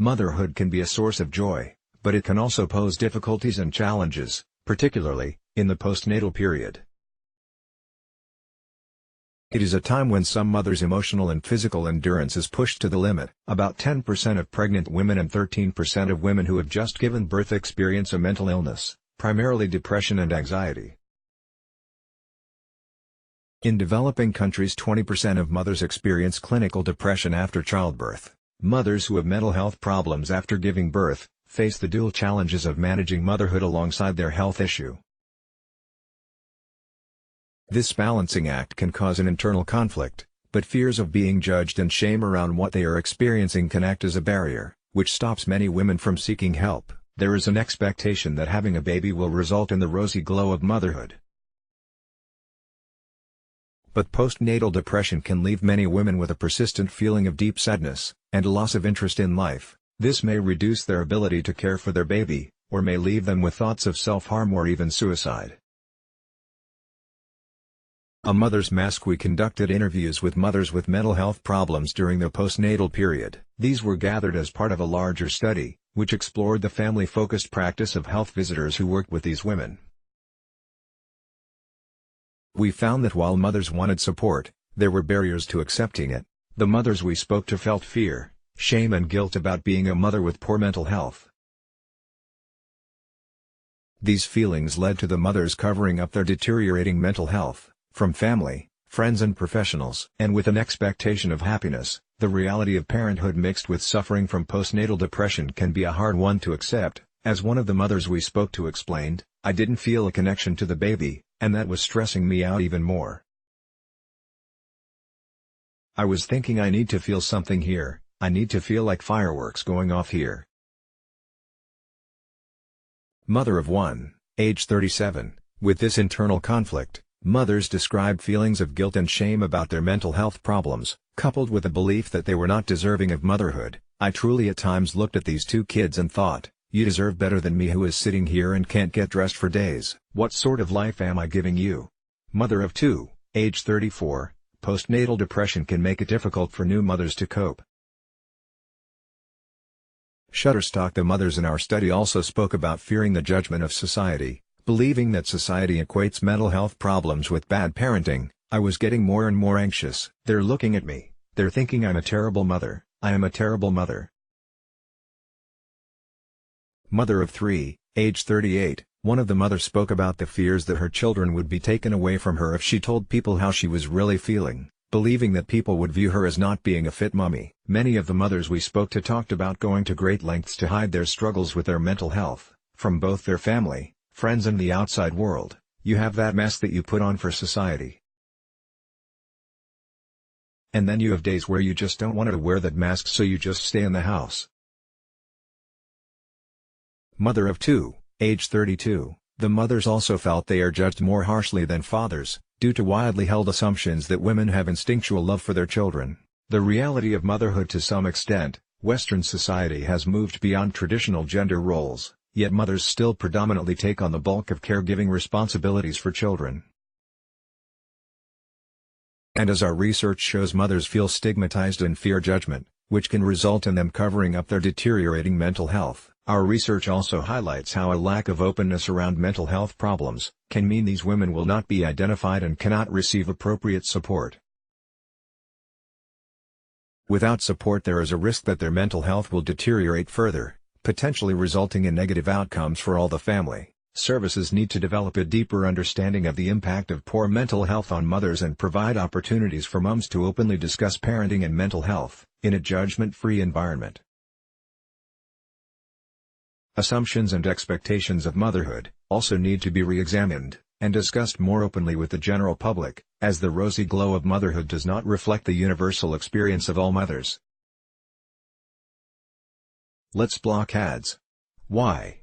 Motherhood can be a source of joy, but it can also pose difficulties and challenges, particularly in the postnatal period. It is a time when some mothers' emotional and physical endurance is pushed to the limit. About 10% of pregnant women and 13% of women who have just given birth experience a mental illness, primarily depression and anxiety. In developing countries, 20% of mothers experience clinical depression after childbirth. Mothers who have mental health problems after giving birth face the dual challenges of managing motherhood alongside their health issue. This balancing act can cause an internal conflict, but fears of being judged and shame around what they are experiencing can act as a barrier, which stops many women from seeking help. There is an expectation that having a baby will result in the rosy glow of motherhood. But postnatal depression can leave many women with a persistent feeling of deep sadness, and a loss of interest in life. This may reduce their ability to care for their baby, or may leave them with thoughts of self-harm or even suicide. A Mother's Mask. We conducted interviews with mothers with mental health problems during the postnatal period. These were gathered as part of a larger study, which explored the family-focused practice of health visitors who worked with these women. We found that while mothers wanted support, there were barriers to accepting it. The mothers we spoke to felt fear, shame and guilt about being a mother with poor mental health. These feelings led to the mothers covering up their deteriorating mental health from family, friends and professionals. And with an expectation of happiness, the reality of parenthood mixed with suffering from postnatal depression can be a hard one to accept. As one of the mothers we spoke to explained, "I didn't feel a connection to the baby, and that was stressing me out even more. I was thinking I need to feel something here, I need to feel like fireworks going off here." Mother of one, age 37, with this internal conflict, mothers described feelings of guilt and shame about their mental health problems, coupled with a belief that they were not deserving of motherhood. "I truly at times looked at these two kids and thought, you deserve better than me who is sitting here and can't get dressed for days. What sort of life am I giving you?" Mother of two, age 34, postnatal depression can make it difficult for new mothers to cope. Shutterstock. The mothers in our study also spoke about fearing the judgment of society, believing that society equates mental health problems with bad parenting. "I was getting more and more anxious. They're looking at me, they're thinking I'm a terrible mother, I am a terrible mother." Mother of three, age 38, one of the mothers spoke about the fears that her children would be taken away from her if she told people how she was really feeling, believing that people would view her as not being a fit mommy. Many of the mothers we spoke to talked about going to great lengths to hide their struggles with their mental health, from both their family, friends and the outside world. You have that mask that you put on for society. And then you have days where you just don't want to wear that mask, so you just stay in the house. Mother of two, age 32, the mothers also felt they are judged more harshly than fathers, due to widely held assumptions that women have instinctual love for their children. The reality of motherhood. To some extent, Western society has moved beyond traditional gender roles, yet mothers still predominantly take on the bulk of caregiving responsibilities for children. And as our research shows, mothers feel stigmatized and fear judgment, which can result in them covering up their deteriorating mental health. Our research also highlights how a lack of openness around mental health problems can mean these women will not be identified and cannot receive appropriate support. Without support, there is a risk that their mental health will deteriorate further, potentially resulting in negative outcomes for all the family. Services need to develop a deeper understanding of the impact of poor mental health on mothers and provide opportunities for moms to openly discuss parenting and mental health in a judgment-free environment. Assumptions and expectations of motherhood also need to be re-examined and discussed more openly with the general public, as the rosy glow of motherhood does not reflect the universal experience of all mothers. Let's block ads. Why?